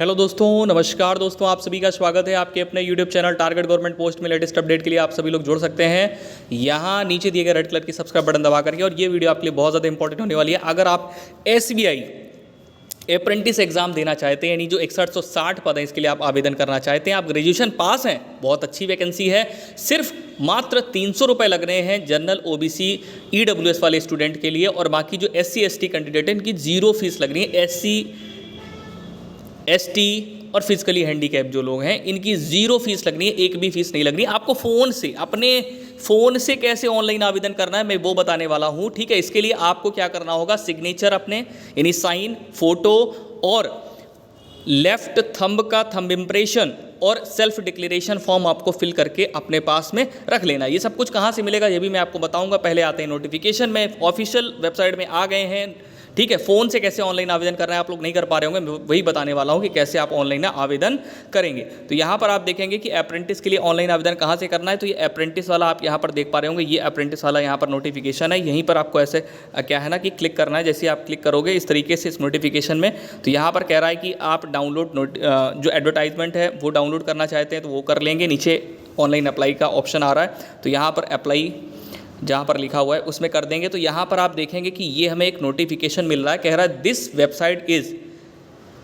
Hello दोस्तों, नमस्कार दोस्तों, आप सभी का स्वागत है आपके अपने YouTube channel target government post में लेटेस्ट अपडेट के लिए आप सभी लोग जुड़ सकते हैं यहाँ नीचे दिए गए रेड कलर की सब्सक्राइब बटन दबा करके। और ये वीडियो आपके लिए बहुत ज़्यादा इंपॉर्टेंट होने वाली है। अगर आप SBI अप्रेंटिस एग्जाम देना चाहते हैं, यानी जो 6160 पद हैं इसके लिए आप आवेदन करना चाहते हैं, आप ग्रेजुएशन पास हैं, बहुत अच्छी वैकेंसी है, सिर्फ मात्र 300 रुपये लग रहे हैं जनरल OBC EWS वाले स्टूडेंट के लिए। और बाकी जो SC ST कैंडिडेट हैं इनकी जीरो फीस लग रही है। SC ST और फिजिकली हैंडीकैप जो लोग हैं इनकी जीरो फीस लगनी है, एक भी फीस नहीं लगनी। आपको फ़ोन से, अपने फ़ोन से कैसे ऑनलाइन आवेदन करना है मैं वो बताने वाला हूँ, ठीक है। इसके लिए आपको क्या करना होगा, सिग्नेचर अपने यानी साइन, फोटो और लेफ्ट थंब का थंब इम्प्रेशन और सेल्फ डिक्लेरेशन फॉर्म आपको फिल करके अपने पास में रख लेना। ये सब कुछ कहाँ से मिलेगा ये भी मैं आपको बताऊंगा। पहले आते हैं नोटिफिकेशन में, ऑफिशियल वेबसाइट में आ गए हैं, ठीक है। फ़ोन से कैसे ऑनलाइन आवेदन करना है आप लोग नहीं कर पा रहे होंगे, मैं वही बताने वाला हूँ कि कैसे आप ऑनलाइन आवेदन करेंगे। तो यहाँ पर आप देखेंगे कि अप्रेंटिस के लिए ऑनलाइन आवेदन कहाँ से करना है। तो ये अप्रेंटिस वाला आप यहाँ पर देख पा रहे होंगे, ये अप्रेंटिस वाला यहाँ पर नोटिफिकेशन है। यहीं पर आपको ऐसे क्या है ना कि क्लिक करना है। जैसे आप क्लिक करोगे इस तरीके से इस नोटिफिकेशन में, तो यहाँ पर कह रहा है कि आप डाउनलोड जो एडवर्टाइजमेंट है वो डाउनलोड करना चाहते हैं तो वो कर लेंगे। नीचे ऑनलाइन अप्लाई का ऑप्शन आ रहा है, तो यहाँ पर अप्लाई जहाँ पर लिखा हुआ है उसमें कर देंगे। तो यहाँ पर आप देखेंगे कि ये हमें एक नोटिफिकेशन मिल रहा है, कह रहा है this website is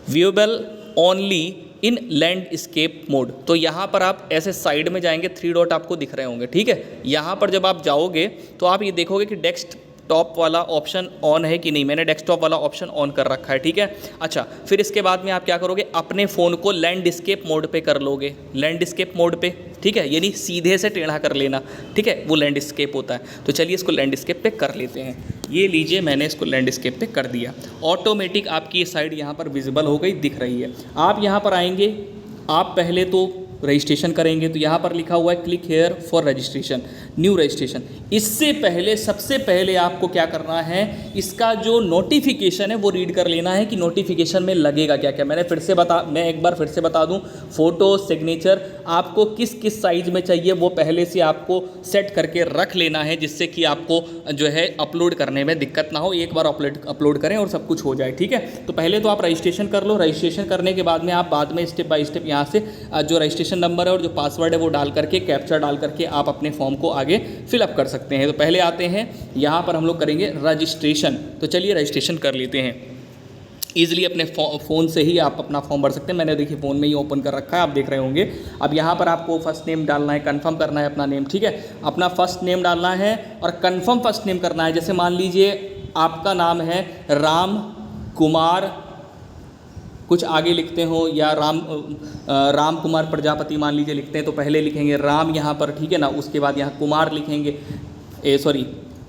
viewable only in landscape mode. तो यहाँ पर आप ऐसे साइड में जाएंगे, 3 डॉट आपको दिख रहे होंगे, ठीक है। यहाँ पर जब आप जाओगे तो आप ये देखोगे कि डेस्कटॉप वाला ऑप्शन ऑन है कि नहीं। मैंने डेस्कटॉप वाला ऑप्शन ऑन कर रखा है, ठीक है। अच्छा, फिर इसके बाद में आप क्या करोगे, अपने फ़ोन को लैंडस्केप मोड पे कर लोगे, लैंडस्केप मोड पे, ठीक है, यानी सीधे से टेढ़ा कर लेना, ठीक है, वो लैंडस्केप होता है। तो चलिए इसको लैंडस्केप पे कर लेते हैं। ये लीजिए, मैंने इसको लैंडस्केप पे कर दिया। ऑटोमेटिक आपकी ये साइड यहाँ पर विजिबल हो गई, दिख रही है। आप यहाँ पर आएंगे, आप पहले तो रजिस्ट्रेशन करेंगे, तो यहाँ पर लिखा हुआ है click here for registration, new registration. इससे पहले सबसे पहले आपको क्या करना है, इसका जो नोटिफिकेशन है वो रीड कर लेना है कि नोटिफिकेशन में लगेगा क्या क्या। मैं एक बार फिर से बता दूं, फोटो, सिग्नेचर आपको किस किस साइज़ में चाहिए वो पहले से आपको सेट करके रख लेना है, जिससे कि आपको जो है अपलोड करने में दिक्कत ना हो। एक बार अपलोड करें और सब कुछ हो जाए, ठीक है। तो पहले तो आप रजिस्ट्रेशन कर लो। रजिस्ट्रेशन करने के बाद में आप बाद में स्टेप बाय स्टेप यहाँ से जो रजिस्ट्रेशन नंबर है और जो पासवर्ड है वो डाल करके, कैप्चा डाल करके आप अपने फॉर्म को आगे फिलअप कर सकते हैं। तो पहले आते हैं यहाँ पर हम लोग करेंगे रजिस्ट्रेशन। तो चलिए रजिस्ट्रेशन कर लेते हैं। ईजिली अपने फ़ोन से ही आप अपना फॉर्म भर सकते हैं। मैंने देखिए फ़ोन में ही ओपन कर रखा है, आप देख रहे होंगे। अब यहाँ पर आपको फर्स्ट नेम डालना है, कंफर्म करना है अपना नेम, ठीक है। अपना फर्स्ट नेम डालना है और कंफर्म फर्स्ट नेम करना है। जैसे मान लीजिए आपका नाम है राम कुमार, कुछ आगे लिखते हो, या राम कुमार प्रजापति मान लीजिए लिखते हैं, तो पहले लिखेंगे राम यहाँ पर, ठीक है ना। उसके बाद यहाँ कुमार लिखेंगे,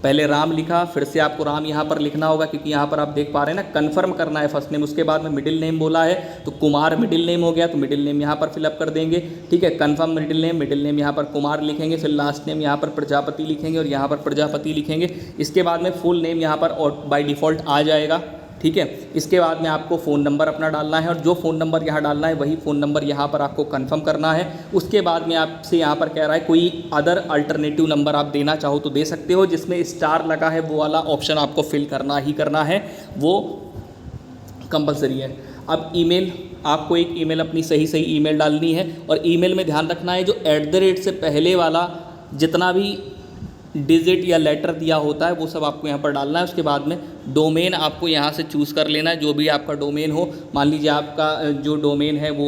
पहले राम लिखा, फिर से आपको राम यहाँ पर लिखना होगा, क्योंकि यहाँ पर आप देख पा रहे हैं ना, कन्फर्म करना है फर्स्ट नेम। उसके बाद में मिडिल नेम बोला है तो कुमार मिडिल नेम हो गया, तो मिडिल नेम यहाँ पर फिलअप कर देंगे, ठीक है। कन्फर्म मिडिल नेम यहाँ पर कुमार लिखेंगे, फिर लास्ट नेम यहाँ पर प्रजापति लिखेंगे और यहाँ पर प्रजापति लिखेंगे। इसके बाद में फुल नेम यहाँ पर बाय डिफ़ॉल्ट आ जाएगा, ठीक है। इसके बाद में आपको फ़ोन नंबर अपना डालना है और जो फ़ोन नंबर यहाँ डालना है वही फ़ोन नंबर यहाँ पर आपको कंफर्म करना है। उसके बाद में आपसे यहाँ पर कह रहा है कोई अदर अल्टरनेटिव नंबर आप देना चाहो तो दे सकते हो, जिसमें स्टार लगा है वो वाला ऑप्शन आपको फिल करना ही करना है, वो कंपलसरी है। अब ईमेल, आपको एक ईमेल अपनी सही ईमेल डालनी है और ईमेल में ध्यान रखना है जो @ से पहले वाला जितना भी डिजिट या लेटर दिया होता है वो सब आपको यहाँ पर डालना है। उसके बाद में डोमेन आपको यहाँ से चूज़ कर लेना है, जो भी आपका डोमेन हो। मान लीजिए आपका जो डोमेन है वो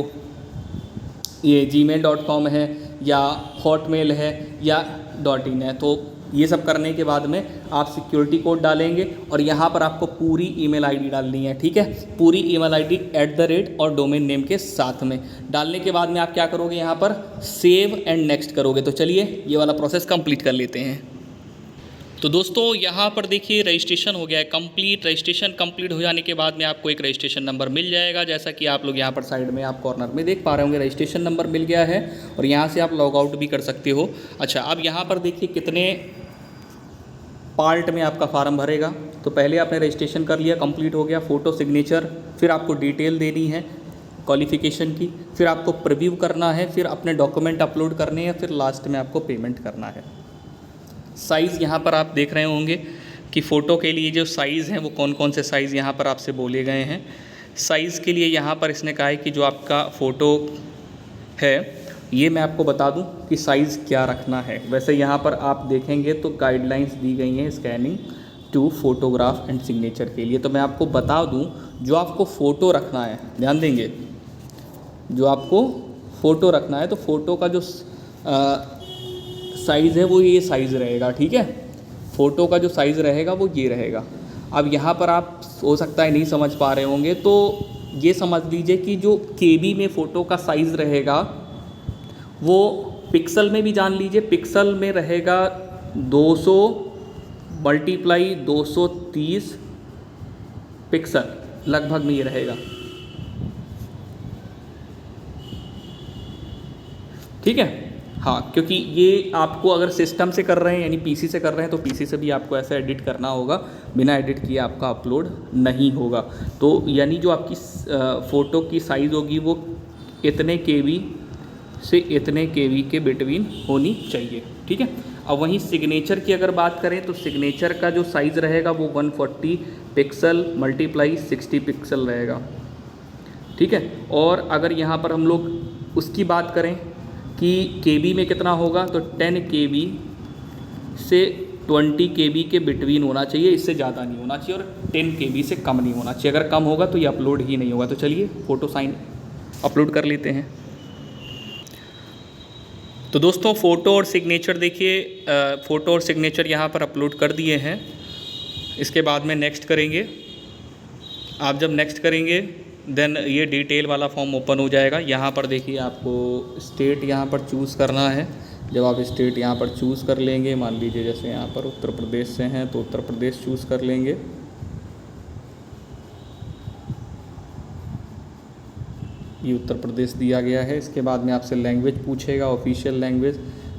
ये gmail.com है या हॉटमेल है या .in है। तो ये सब करने के बाद में आप सिक्योरिटी कोड डालेंगे और यहाँ पर आपको पूरी ईमेल आईडी डालनी है, ठीक है। पूरी ईमेल आईडी @ और डोमेन नेम के साथ में डालने के बाद में आप क्या करोगे, यहाँ पर सेव एंड नेक्स्ट करोगे। तो चलिए ये वाला प्रोसेस कंप्लीट कर लेते हैं। तो दोस्तों यहाँ पर देखिए रजिस्ट्रेशन हो गया है कंप्लीट। रजिस्ट्रेशन कंप्लीट हो जाने के बाद में आपको एक रजिस्ट्रेशन नंबर मिल जाएगा, जैसा कि आप लोग यहाँ पर साइड में आप कॉर्नर में देख पा रहे होंगे। रजिस्ट्रेशन नंबर मिल गया है और यहाँ से आप लॉग आउट भी कर सकते हो। अच्छा, अब यहाँ पर देखिए कितने पार्ट में आपका फार्म भरेगा। तो पहले आपने रजिस्ट्रेशन कर लिया, कंप्लीट हो गया, फ़ोटो, सिग्नेचर, फिर आपको डिटेल देनी है क्वालिफ़िकेशन की, फिर आपको प्रीव्यू करना है, फिर अपने डॉक्यूमेंट अपलोड करने हैं, फिर लास्ट में आपको पेमेंट करना है। साइज़ यहाँ पर आप देख रहे होंगे कि फ़ोटो के लिए जो साइज़ हैं वो कौन कौन से साइज़ यहाँ पर आपसे बोले गए हैं। साइज़ के लिए यहाँ पर इसने कहा है कि जो आपका फ़ोटो है ये मैं आपको बता दूं कि साइज़ क्या रखना है। वैसे यहाँ पर आप देखेंगे तो गाइडलाइंस दी गई हैं scanning to photograph and signature के लिए। तो मैं आपको बता दूं, जो आपको फ़ोटो रखना है, ध्यान देंगे, जो आपको फ़ोटो रखना है तो फ़ोटो का जो साइज़ है वो ये साइज़ रहेगा, ठीक है। फ़ोटो का जो साइज़ रहेगा वो ये रहेगा। अब यहाँ पर आप हो सकता है नहीं समझ पा रहे होंगे, तो ये समझ लीजिए कि जो केबी में फ़ोटो का साइज़ रहेगा वो पिक्सल में भी जान लीजिए, पिक्सल में रहेगा 200 मल्टीप्लाई 230 पिक्सल, लगभग में ये रहेगा, ठीक है। हाँ, क्योंकि ये आपको अगर सिस्टम से कर रहे हैं यानी पीसी से कर रहे हैं तो पीसी से भी आपको ऐसा एडिट करना होगा, बिना एडिट किए आपका अपलोड नहीं होगा। तो यानी जो आपकी फ़ोटो की साइज़ होगी वो इतने केबी से इतने केबी के बिटवीन होनी चाहिए, ठीक है। अब वहीं सिग्नेचर की अगर बात करें तो सिग्नेचर का जो साइज़ रहेगा वो 140 पिक्सल मल्टीप्लाई 60 पिक्सल रहेगा, ठीक है। और अगर यहाँ पर हम लोग उसकी बात करें कि केबी में कितना होगा, तो 10 केबी से 20 केबी के बिटवीन होना चाहिए, इससे ज़्यादा नहीं होना चाहिए, और 10 केबी से कम नहीं होना चाहिए। अगर कम होगा तो ये अपलोड ही नहीं होगा। तो चलिए फ़ोटो साइन अपलोड कर लेते हैं। तो दोस्तों फ़ोटो और सिग्नेचर देखिए, फ़ोटो और सिग्नेचर यहाँ पर अपलोड कर दिए हैं। इसके बाद में नेक्स्ट करेंगे। आप जब नेक्स्ट करेंगे देन ये डिटेल वाला फॉर्म ओपन हो जाएगा। यहाँ पर देखिए आपको स्टेट यहाँ पर चूज़ करना है। जब आप स्टेट यहाँ पर चूज़ कर लेंगे, मान लीजिए जैसे यहाँ पर उत्तर प्रदेश से हैं तो उत्तर प्रदेश चूज़ कर लेंगे। ये उत्तर प्रदेश दिया गया है। इसके बाद में आपसे लैंग्वेज पूछेगा, ऑफिशियल लैंग्वेज,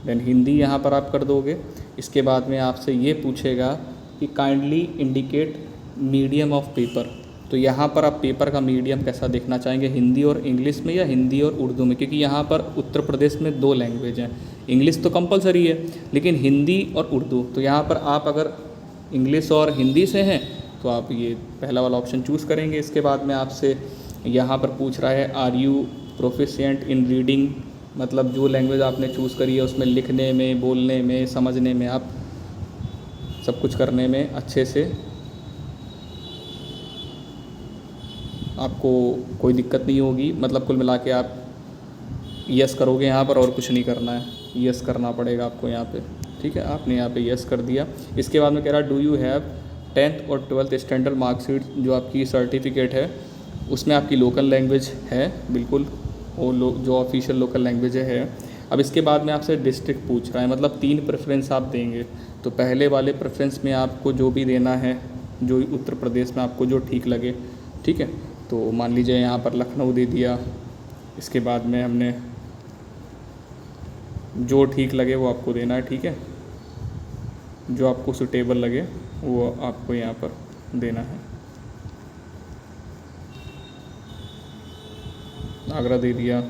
देन हिंदी यहाँ पर आप कर दोगे। इसके बाद में आपसे ये पूछेगा कि kindly indicate medium of paper. तो यहाँ पर आप पेपर का मीडियम कैसा देखना चाहेंगे, हिंदी और इंग्लिश में या हिंदी और उर्दू में, क्योंकि यहाँ पर उत्तर प्रदेश में 2 लैंग्वेज हैं। इंग्लिश तो कंपलसरी है लेकिन हिंदी और उर्दू। तो यहाँ पर आप अगर इंग्लिश और हिंदी से हैं तो आप ये पहला वाला ऑप्शन चूज़ करेंगे। इसके बाद में आपसे यहाँ पर पूछ रहा है are you proficient in reading, मतलब जो लैंग्वेज आपने चूज़ करी है उसमें लिखने में, बोलने में, समझने में, आप सब कुछ करने में अच्छे से आपको कोई दिक्कत नहीं होगी। मतलब कुल मिला के आप यस करोगे यहाँ पर, और कुछ नहीं करना है, यस करना पड़ेगा आपको यहाँ पे, ठीक है। आपने यहाँ पे यस कर दिया। इसके बाद में कह रहा डू यू हैव 10th और 12th स्टैंडर्ड मार्कशीट, जो आपकी सर्टिफिकेट है उसमें आपकी लोकल लैंग्वेज है, बिल्कुल वो जो ऑफिशियल लोकल लैंग्वेज है। अब इसके बाद में आपसे डिस्ट्रिक्ट पूछ रहा है, मतलब 3 प्रेफरेंस आप देंगे। तो पहले वाले प्रेफरेंस में आपको जो भी देना है, जो उत्तर प्रदेश में आपको जो ठीक लगे, ठीक है। तो मान लीजिए यहाँ पर लखनऊ दे दिया। इसके बाद में हमने जो ठीक लगे वो आपको देना है, ठीक है। जो आपको सूटेबल लगे वो आपको यहाँ पर देना है। आगरा दे दिया।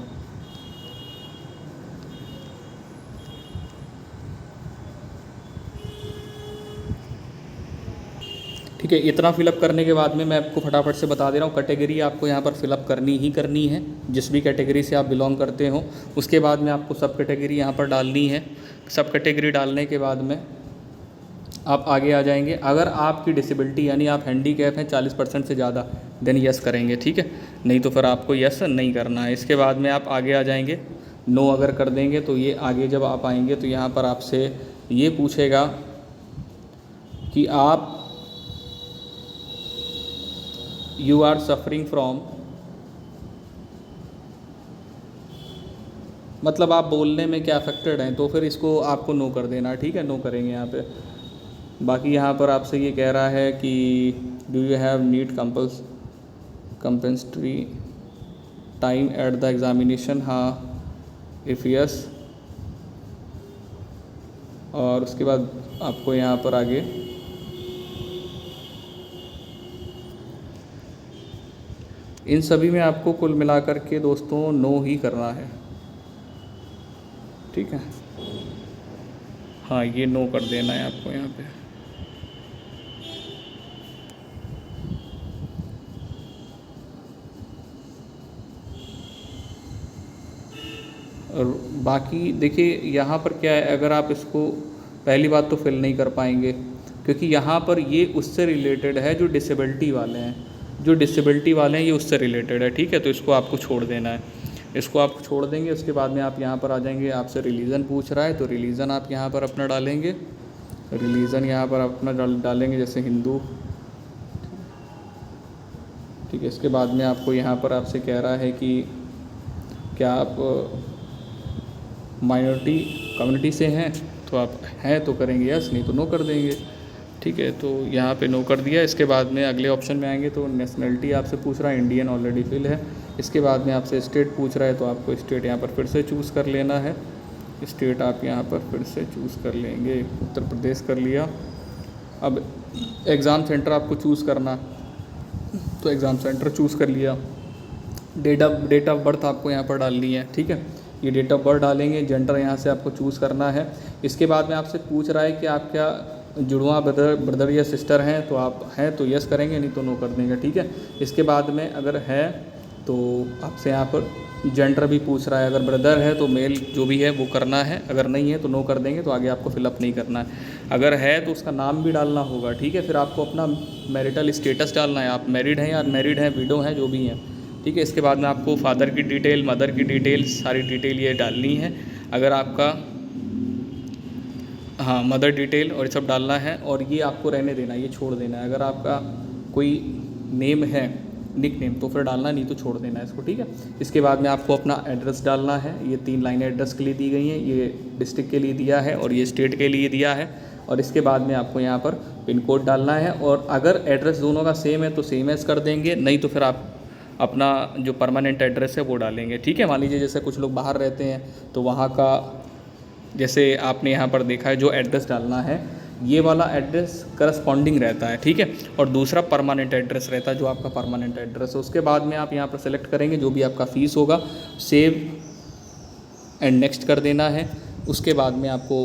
ठीक है, इतना फिलअप करने के बाद में मैं आपको फटाफट से बता दे रहा हूँ, कैटेगरी आपको यहाँ पर फिलअप करनी ही करनी है, जिस भी कैटेगरी से आप बिलोंग करते हो। उसके बाद में आपको सब कैटेगरी यहाँ पर डालनी है। सब कैटेगरी डालने के बाद में आप आगे आ जाएंगे। अगर आपकी डिसेबिलिटी यानी आप हैंडीकैप हैं 40% से ज़्यादा, देन यस करेंगे, ठीक है। नहीं तो फिर आपको यस नहीं करना है। इसके बाद में आप आगे आ जाएंगे। नो अगर कर देंगे तो ये आगे जब आप आएंगे तो यहाँ पर आपसे ये पूछेगा कि आप यू आर सफरिंग फ्रॉम, मतलब आप बोलने में क्या अफेक्टेड हैं, तो फिर इसको आपको नो कर देना, ठीक है। नो करेंगे यहाँ पे। बाकी यहाँ पर आपसे ये कह रहा है कि do you have need compulsory time at the examination, हाँ इफ़ यस। और उसके बाद आपको यहाँ पर आगे इन सभी में आपको कुल मिलाकर के दोस्तों नो ही करना है, ठीक है। हाँ, ये नो कर देना है आपको यहाँ पे। और बाकी देखिए यहाँ पर क्या है, अगर आप इसको पहली बात तो फिल नहीं कर पाएंगे क्योंकि यहाँ पर ये उससे रिलेटेड है जो डिसेबिलिटी वाले हैं, जो डिसेबिलिटी वाले हैं ये उससे रिलेटेड है, ठीक है। तो इसको आपको छोड़ देना है, इसको आप छोड़ देंगे। उसके बाद में आप यहाँ पर आ जाएंगे, आपसे रिलीजन पूछ रहा है तो रिलीजन आप यहाँ पर अपना डालेंगे, रिलीजन यहाँ पर अपना डालेंगे जैसे हिंदू, ठीक है। इसके बाद में आपको यहाँ पर आपसे कह रहा है कि क्या आप माइनॉरिटी कम्युनिटी से हैं, तो आप हैं तो करेंगे यस, नहीं तो नो कर देंगे, ठीक है। तो यहाँ पे नो कर दिया। इसके बाद में अगले ऑप्शन में आएंगे तो नेशनलिटी आपसे पूछ रहा है, इंडियन ऑलरेडी फिल है। इसके बाद में आपसे स्टेट पूछ रहा है तो आपको स्टेट यहाँ पर फिर से चूज़ कर लेना है, स्टेट आप यहाँ पर फिर से चूज़ कर लेंगे, उत्तर प्रदेश कर लिया। अब एग्ज़ाम सेंटर आपको चूज़ करना, तो एग्ज़ाम सेंटर चूज़ कर लिया। डेट ऑफ बर्थ आपको यहाँ पर डालनी है, ठीक है। ये डेट ऑफ बर्थ डालेंगे, जेंडर यहाँ से आपको चूज़ करना है। इसके बाद में आपसे पूछ रहा है कि आप क्या जुड़वा ब्रदर या सिस्टर हैं, तो आप हैं तो यस करेंगे, नहीं तो नो कर देंगे, ठीक है। इसके बाद में अगर है तो आपसे यहाँ पर जेंडर भी पूछ रहा है, अगर ब्रदर है तो मेल जो भी है वो करना है, अगर नहीं है तो नो कर देंगे, तो आगे आपको फिलअप नहीं करना है। अगर है तो उसका नाम भी डालना होगा, ठीक है। फिर आपको अपना मैरिटल स्टेटस डालना है, आप मैरिड हैं या अनमैरिड हैं, विडो हैं, जो भी हैं, ठीक है। इसके बाद में आपको फादर की डिटेल, मदर की डिटेल, सारी डिटेल ये डालनी है। अगर आपका हाँ मदर डिटेल और सब डालना है, और ये आपको रहने देना है, ये छोड़ देना है। अगर आपका कोई नेम है निक नेम तो फिर डालना, नहीं तो छोड़ देना है इसको, ठीक है। इसके बाद में आपको अपना एड्रेस डालना है, ये 3 लाइनें एड्रेस के लिए दी गई हैं, ये डिस्ट्रिक्ट के लिए दिया है और ये स्टेट के लिए दिया है। और इसके बाद में आपको यहाँ पर पिन कोड डालना है, और अगर एड्रेस दोनों का सेम है तो सेम एज कर देंगे, नहीं तो फिर आप अपना जो परमानेंट एड्रेस है वो डालेंगे, ठीक है। मान लीजिए जैसे कुछ लोग बाहर रहते हैं तो वहाँ का जैसे आपने यहाँ पर देखा है जो एड्रेस डालना है, ये वाला एड्रेस करस्पॉन्डिंग रहता है, ठीक है। और दूसरा परमानेंट एड्रेस रहता है, जो आपका परमानेंट एड्रेस है। उसके बाद में आप यहाँ पर सेलेक्ट करेंगे जो भी आपका फ़ीस होगा, सेव एंड नेक्स्ट कर देना है। उसके बाद में आपको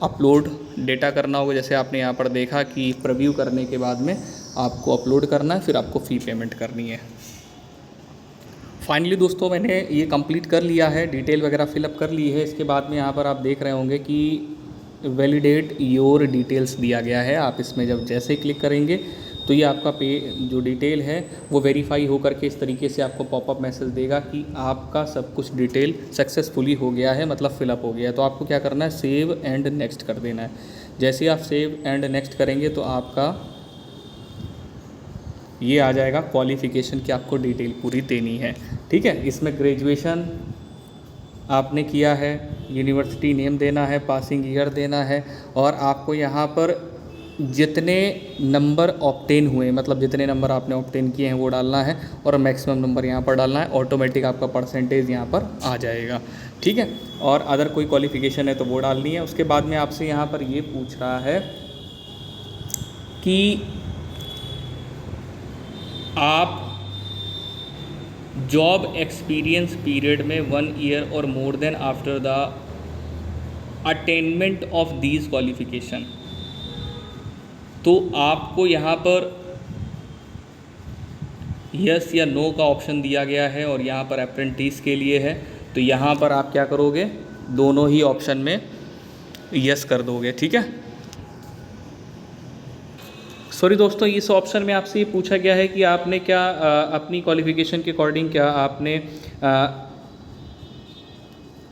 अपलोड डेटा करना होगा, जैसे आपने यहाँ पर देखा कि प्रीव्यू करने के बाद में आपको अपलोड करना है, फिर आपको फ़ी पेमेंट करनी है। फाइनली दोस्तों मैंने ये कंप्लीट कर लिया है, डिटेल वगैरह फिलअप कर ली है। इसके बाद में यहाँ पर आप देख रहे होंगे कि वैलिडेट योर डिटेल्स दिया गया है। आप इसमें जब जैसे क्लिक करेंगे तो ये आपका जो डिटेल है वो वेरीफाई होकर के इस तरीके से आपको पॉपअप मैसेज देगा कि आपका सब कुछ डिटेल सक्सेसफुली हो गया है, मतलब फिलअप हो गया है। तो आपको क्या करना है, सेव एंड नेक्स्ट कर देना है। जैसे आप सेव एंड नेक्स्ट करेंगे तो आपका ये आ जाएगा क्वालिफ़िकेशन की आपको डिटेल पूरी देनी है, ठीक है। इसमें ग्रेजुएशन आपने किया है, यूनिवर्सिटी नेम देना है, पासिंग ईयर देना है, और आपको यहाँ पर जितने नंबर ऑब्टेन हुए, मतलब जितने नंबर आपने ऑब्टेन किए हैं वो डालना है, और मैक्सिमम नंबर यहाँ पर डालना है। ऑटोमेटिक आपका परसेंटेज यहाँ पर आ जाएगा, ठीक है। और अदर कोई क्वालिफ़िकेशन है तो वो डालनी है। उसके बाद में आपसे यहाँ पर ये पूछ रहा है कि आप जॉब एक्सपीरियंस पीरियड में 1 ईयर और more than after the attainment of these qualification, तो आपको यहाँ पर यस या नो का ऑप्शन दिया गया है, और यहाँ पर अप्रेंटिस के लिए है। तो यहाँ पर आप क्या करोगे, दोनों ही ऑप्शन में यस कर दोगे, ठीक है। सॉरी दोस्तों, इस ऑप्शन में आपसे ये पूछा गया है कि आपने क्या अपनी क्वालिफ़िकेशन के अकॉर्डिंग क्या आपने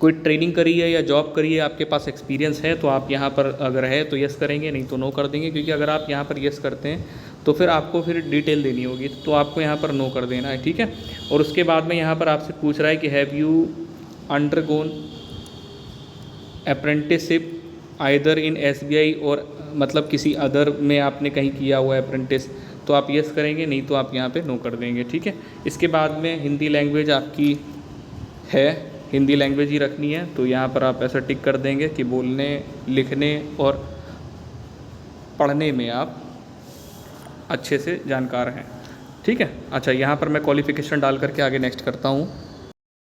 कोई ट्रेनिंग करी है या जॉब करी है, आपके पास एक्सपीरियंस है, तो आप यहाँ पर अगर है तो यस करेंगे, नहीं तो नो कर देंगे। क्योंकि अगर आप यहाँ पर यस करते हैं तो फिर आपको फिर डिटेल देनी होगी, तो आपको यहाँ पर नो कर देना है, ठीक है। और उसके बाद में यहाँ पर आपसे पूछ रहा है कि have you undergone apprenticeship either in SBI, और मतलब किसी अदर में आपने कहीं किया हुआ है अप्रेंटिस, तो आप यस करेंगे, नहीं तो आप यहाँ पे नो कर देंगे, ठीक है। इसके बाद में हिंदी लैंग्वेज आपकी है, हिंदी लैंग्वेज ही रखनी है, तो यहाँ पर आप ऐसा टिक कर देंगे कि बोलने, लिखने और पढ़ने में आप अच्छे से जानकार हैं, ठीक है। अच्छा, यहाँ पर मैं क्वालिफ़िकेशन डाल करके आगे नेक्स्ट करता हूँ।